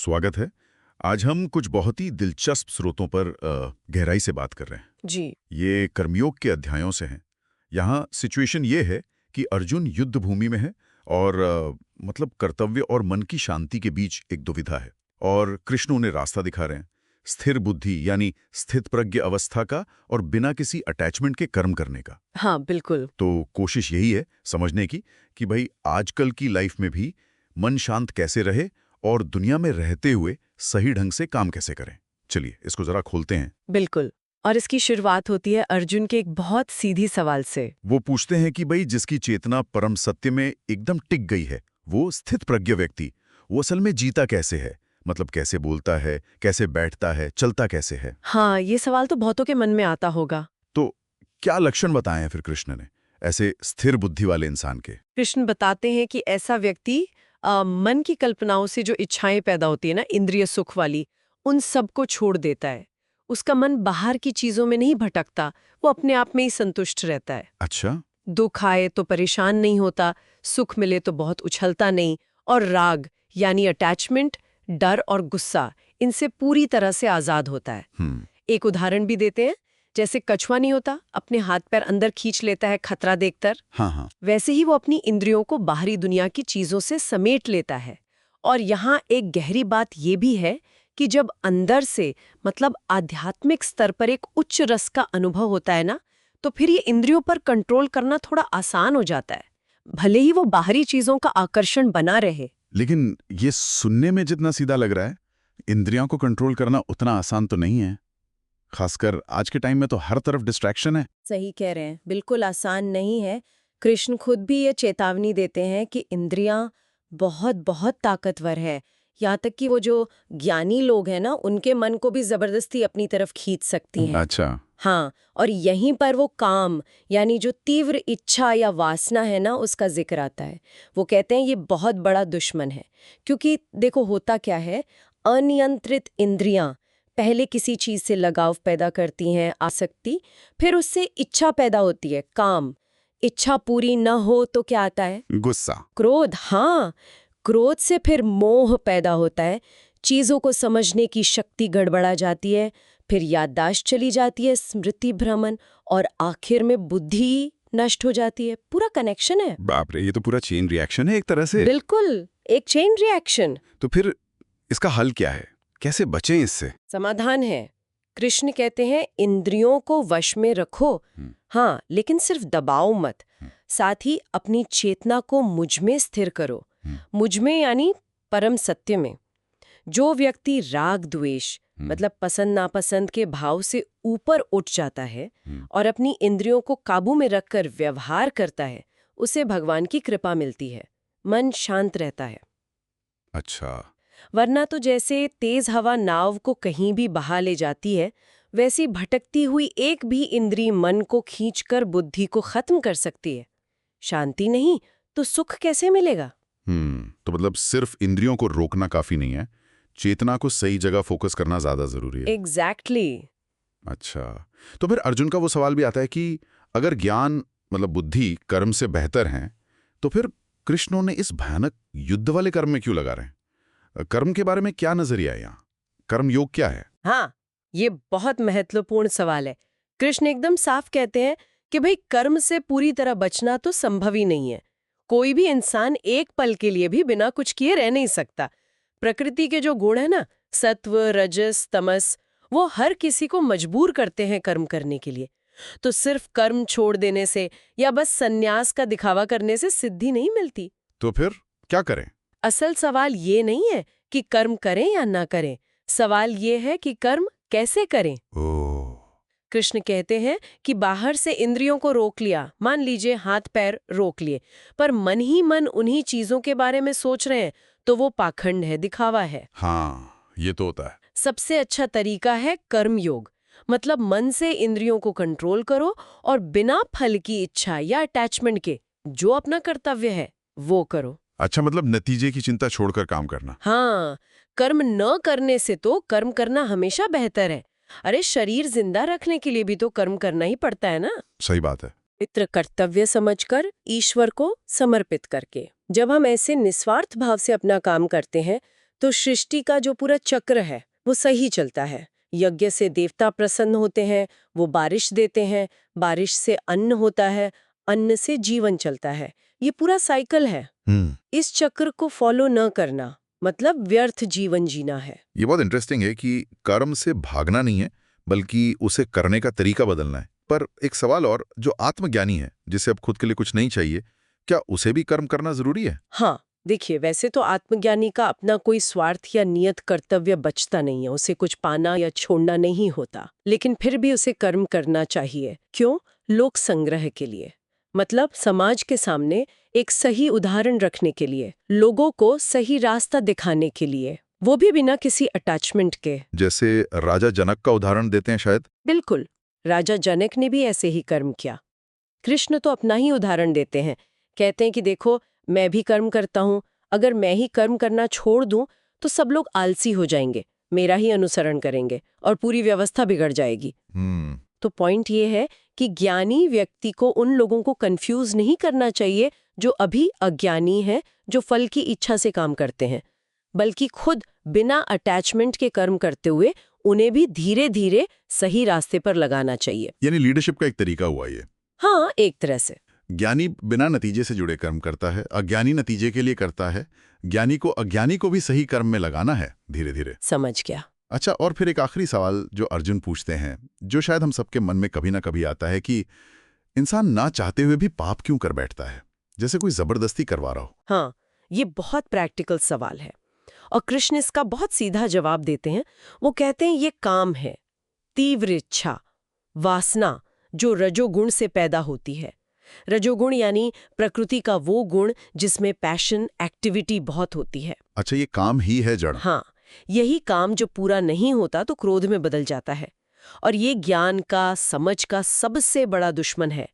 स्वागत है। आज हम कुछ बहुत ही दिलचस्प स्रोतों पर गहराई से बात कर रहे हैं। जी। ये कर्मयोग के अध्यायों से हैं। यहाँ सिचुएशन ये है कि अर्जुन युद्ध भूमि में है और मतलब कर्तव्य और मन की शांति के बीच एक दुविधा है और कृष्ण उन्हें रास्ता दिखा रहे हैं। स्थिर बुद्धि यानी स्थित प्रज्ञ अवस्था का और बिना किसी अटैचमेंट के कर्म करने का। हाँ, बिल्कुल। तो कोशिश यही है समझने की कि भाई आजकल की लाइफ में भी मन शांत कैसे रहे और दुनिया में रहते हुए सही ढंग से काम कैसे करें। चलिए इसको जरा खोलते हैं। बिल्कुल। और इसकी शुरुआत होती है अर्जुन के एक बहुत सीधी सवाल से। वो पूछते हैं कि भाई जिसकी चेतना परम सत्य में एकदम टिक गई है, वो स्थित प्रज्ञ व्यक्ति, वो असल में जीता कैसे है? मतलब कैसे बोलता है, कैसे बैठता है, चलता कैसे है? हाँ, ये सवाल तो बहुतों के मन में आता होगा। तो क्या लक्षण बताए हैं फिर कृष्ण ने ऐसे स्थिर बुद्धि वाले इंसान के? कृष्ण बताते हैं कि ऐसा व्यक्ति मन की कल्पनाओं से जो इच्छाएं पैदा होती है ना, इंद्रिय सुख वाली, उन सबको छोड़ देता है। उसका मन बाहर की चीजों में नहीं भटकता, वो अपने आप में ही संतुष्ट रहता है। अच्छा। दुख आए तो परेशान नहीं होता, सुख मिले तो बहुत उछलता नहीं, और राग यानी अटैचमेंट, डर और गुस्सा, इनसे पूरी तरह से आजाद होता है। एक उदाहरण भी देते हैं। जैसे कछुआ नहीं होता, अपने हाथ पैर अंदर खींच लेता है खतरा देखकर। हाँ। वैसे ही वो अपनी इंद्रियों को बाहरी दुनिया की चीजों से समेट लेता है। और यहाँ एक गहरी बात ये भी है कि जब अंदर से मतलब आध्यात्मिक स्तर पर एक उच्च रस का अनुभव होता है ना, तो फिर ये इंद्रियों पर कंट्रोल करना थोड़ा आसान हो जाता है, भले ही वो बाहरी चीजों का आकर्षण बना रहे। लेकिन ये सुनने में जितना सीधा लग रहा है, इंद्रियों को कंट्रोल करना उतना आसान तो नहीं है। खासकर आज के टाइम में तो हर तरफ डिस्ट्रैक्शन है। सही कह रहे हैं, बिल्कुल आसान नहीं है। कृष्ण खुद भी ये चेतावनी देते हैं कि इंद्रियां बहुत बहुत ताकतवर है। यहाँ तक कि वो जो ज्ञानी लोग हैं ना, उनके मन को भी जबरदस्ती अपनी तरफ खींच सकती हैं। अच्छा। हाँ, और यहीं पर वो काम यानी जो तीव्र इच्छा या वासना है ना, उसका जिक्र आता है। वो कहते हैं ये बहुत बड़ा दुश्मन है, क्योंकि देखो होता क्या है, अनियंत्रित इंद्रियां पहले किसी चीज से लगाव पैदा करती हैं, आसक्ति, फिर उससे इच्छा पैदा होती है, काम। इच्छा पूरी न हो तो क्या आता है? गुस्सा, क्रोध। हाँ, क्रोध से फिर मोह पैदा होता है, चीजों को समझने की शक्ति गड़बड़ा जाती है, फिर याददाश्त चली जाती है, स्मृति भ्रमण, और आखिर में बुद्धि नष्ट हो जाती है। पूरा कनेक्शन है। बाप रे, ये तो पूरा चेन रिएक्शन है एक तरह से। बिल्कुल, एक चेन रिएक्शन। तो फिर इसका हल क्या है? कैसे बचें इससे? समाधान है। कृष्ण कहते हैं इंद्रियों को वश में रखो, हाँ, लेकिन सिर्फ दबाओ मत। साथ ही अपनी चेतना को मुझ में स्थिर करो। मुझ में यानी परम सत्य में। जो व्यक्ति राग द्वेष मतलब पसंद नापसंद के भाव से ऊपर उठ जाता है और अपनी इंद्रियों को काबू में रखकर व्यवहार करता है, उसे भगवान की कृपा मिलती है। मन शांत रहता है। अच्छा। वरना तो जैसे तेज हवा नाव को कहीं भी बहा ले जाती है, वैसी भटकती हुई एक भी इंद्री मन को खींचकर बुद्धि को खत्म कर सकती है। शांति नहीं तो सुख कैसे मिलेगा? तो मतलब सिर्फ इंद्रियों को रोकना काफी नहीं है, चेतना को सही जगह फोकस करना ज्यादा जरूरी है। एग्जैक्टली। अच्छा, तो फिर अर्जुन का वो सवाल भी आता है कि अगर ज्ञान मतलब बुद्धि कर्म से बेहतर हैं, तो फिर कृष्णों ने इस भयानक युद्ध वाले कर्म में क्यों लगा रहे हैं? कर्म के बारे में क्या नजरिया है यहाँ? कर्म योग क्या है? हाँ, ये बहुत महत्वपूर्ण सवाल है। कृष्ण एकदम साफ कहते हैं कि भाई कर्म से पूरी तरह बचना तो संभव ही नहीं है। कोई भी इंसान एक पल के लिए भी बिना कुछ किए रह नहीं सकता। प्रकृति के जो गुण है ना, सत्व रजस तमस, वो हर किसी को मजबूर करते हैं कर्म करने के लिए। तो सिर्फ कर्म छोड़ देने से या बस संन्यास का दिखावा करने से सिद्धि नहीं मिलती। तो फिर क्या करें? असल सवाल ये नहीं है कि कर्म करें या ना करें, सवाल ये है कि कर्म कैसे करें। कृष्ण कहते हैं कि बाहर से इंद्रियों को रोक लिया, मान लीजिए हाथ पैर रोक लिए, पर मन ही मन उन्हीं चीजों के बारे में सोच रहे हैं, तो वो पाखंड है, दिखावा है। हाँ, ये तो होता है। सबसे अच्छा तरीका है कर्म योग। मतलब मन से इंद्रियों को कंट्रोल करो और बिना फल की इच्छा या अटैचमेंट के जो अपना कर्तव्य है वो करो। अच्छा, मतलब नतीजे की चिंता छोड़कर काम करना। हाँ, कर्म न करने से तो कर्म करना हमेशा बेहतर है। अरे शरीर जिंदा रखने के लिए भी तो कर्म करना ही पड़ता है ना। सही बात है। पितृ कर्तव्य समझकर, ईश्वर को समर्पित करके। जब हम ऐसे निस्वार्थ भाव से अपना काम करते हैं तो सृष्टि का जो पूरा चक्र है वो सही चलता है। यज्ञ से देवता प्रसन्न होते हैं, वो बारिश देते हैं, बारिश से अन्न होता है, अन्न से जीवन चलता है। ये पूरा साइकिल है। इस चक्र को फॉलो न करना मतलब व्यर्थ जीवन जीना है। ये बहुत इंटरेस्टिंग है कि कर्म से भागना नहीं है, बल्कि उसे करने का तरीका बदलना है। पर एक सवाल और, जो आत्मज्ञानी है, जिसे अब खुद के लिए कुछ नहीं चाहिए, क्या उसे भी कर्म करना जरूरी है? हाँ, देखिए वैसे तो आत्मज्ञानी का अपना कोई स्वार्थ या नियत कर्तव्य बचता नहीं है, उसे कुछ पाना या छोड़ना नहीं होता, लेकिन फिर भी उसे कर्म करना चाहिए। क्यों? लोक संग्रह के लिए, मतलब समाज के सामने एक सही उदाहरण रखने के लिए, लोगों को सही रास्ता दिखाने के लिए, वो भी बिना किसी अटैचमेंट के। जैसे राजा जनक का उदाहरण देते हैं शायद। बिल्कुल, राजा जनक ने भी ऐसे ही कर्म किया। कृष्ण तो अपना ही उदाहरण देते हैं, कहते हैं कि देखो मैं भी कर्म करता हूँ, अगर मैं ही कर्म करना छोड़ दूं तो सब लोग आलसी हो जाएंगे, मेरा ही अनुसरण करेंगे और पूरी व्यवस्था बिगड़ जाएगी। तो पॉइंट ये है कि ज्ञानी व्यक्ति को उन लोगों को कंफ्यूज नहीं करना चाहिए जो अभी अज्ञानी हैं, जो फल की इच्छा से काम करते हैं, बल्कि खुद बिना अटैचमेंट के कर्म करते हुए उन्हें भी धीरे धीरे सही रास्ते पर लगाना चाहिए। यानी लीडरशिप का एक तरीका हुआ ये। हाँ, एक तरह से। ज्ञानी बिना नतीजे से जुड़े कर्म करता है, अज्ञानी नतीजे के लिए करता है। ज्ञानी को अज्ञानी को भी सही कर्म में लगाना है धीरे धीरे। समझ गया। अच्छा, और फिर एक आखिरी सवाल जो अर्जुन पूछते हैं, जो शायद हम सबके मन में कभी ना कभी आता है कि इंसान ना चाहते हुए भी पाप क्यों कर बैठता है, जैसे कोई जबरदस्ती करवा रहा हो। हाँ, ये बहुत प्रैक्टिकल सवाल है और कृष्ण इसका बहुत सीधा जवाब देते हैं। वो कहते हैं ये काम है, तीव्र इच्छा, वासना जो रजोगुण से पैदा होती है। रजोगुण यानी प्रकृति का वो गुण जिसमें पैशन, एक्टिविटी बहुत होती है। अच्छा, ये काम ही है जड़। हाँ, यही काम जो पूरा नहीं होता तो क्रोध में बदल जाता है, और ये ज्ञान का, समझ का सबसे बड़ा दुश्मन है।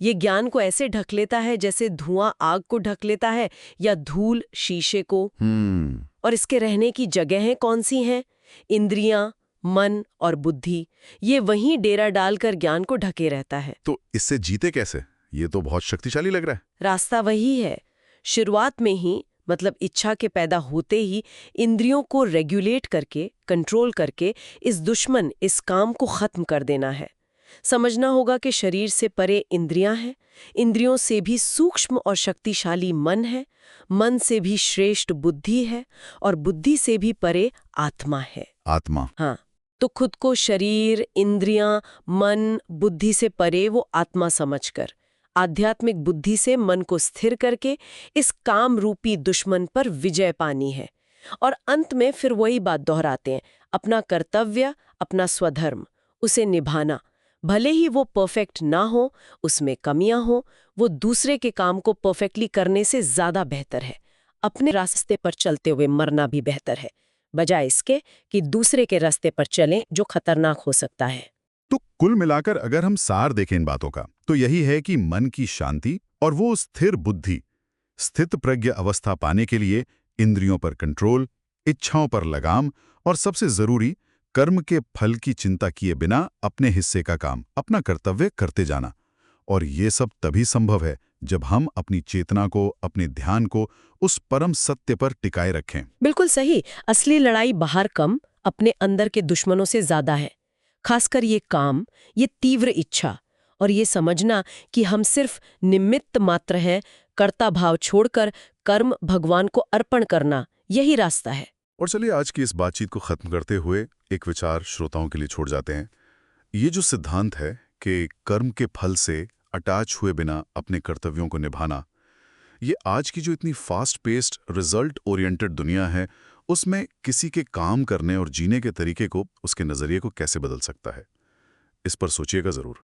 ये ज्ञान को ऐसे ढक लेता है जैसे धुआं आग को ढक लेता है या धूल शीशे को। और इसके रहने की जगहें कौन सी हैं? इंद्रियां, मन और बुद्धि। ये वहीं डेरा डालकर ज्ञान को ढके रहता है। तो इससे जीते कैसे? ये तो बहुत शक्तिशाली लग रहा है। रास्ता वही है, शुरुआत में ही, मतलब इच्छा के पैदा होते ही इंद्रियों को रेगुलेट करके, कंट्रोल करके इस दुश्मन, इस काम को खत्म कर देना है। समझना होगा कि शरीर से परे इंद्रियां हैं, इंद्रियों से भी सूक्ष्म और शक्तिशाली मन है, मन से भी श्रेष्ठ बुद्धि है, और बुद्धि से भी परे आत्मा है। आत्मा। हाँ, तो खुद को शरीर, इंद्रियां, मन, बुद्धि से परे वो आत्मा समझकर आध्यात्मिक बुद्धि से मन को स्थिर करके इस काम रूपी दुश्मन पर विजय पानी है। और अंत में फिर वही बात दोहराते हैं, अपना कर्तव्य, अपना स्वधर्म, उसे निभाना। भले ही वो परफेक्ट ना हो, उसमें कमियां हो, वो दूसरे के काम को परफेक्टली करने से ज्यादा बेहतर है। अपने रास्ते पर चलते हुए मरना भी बेहतर है, बजाय इसके कि दूसरे के रास्ते पर चलें जो खतरनाक हो सकता है। तो कुल मिलाकर अगर हम सार देखें इन बातों का, तो यही है कि मन की शांति और वो स्थिर बुद्धि, स्थित प्रज्ञ अवस्था पाने के लिए इंद्रियों पर कंट्रोल, इच्छाओं पर लगाम, और सबसे जरूरी कर्म के फल की चिंता किए बिना अपने हिस्से का काम, अपना कर्तव्य करते जाना। और ये सब तभी संभव है जब हम अपनी चेतना को, अपने ध्यान को उस परम सत्य पर टिकाए रखें। बिल्कुल सही। असली लड़ाई बाहर कम, अपने अंदर के दुश्मनों से ज्यादा है। खासकर ये काम, ये तीव्र इच्छा, और ये समझना कि हम सिर्फ निमित्त मात्र हैं, कर्ता भाव छोड़कर कर्म भगवान को अर्पण करना, यही रास्ता है। और चलिए आज की इस बातचीत को खत्म करते हुए एक विचार श्रोताओं के लिए छोड़ जाते हैं। ये जो सिद्धांत है कि कर्म के फल से अटैच हुए बिना अपने कर्तव्यों को निभाना, ये आज की जो इतनी फास्ट पेस्ड, रिजल्ट ओरिएंटेड दुनिया है, उसमें किसी के काम करने और जीने के तरीके को, उसके नजरिए को कैसे बदल सकता है, इस पर सोचिएगा जरूर।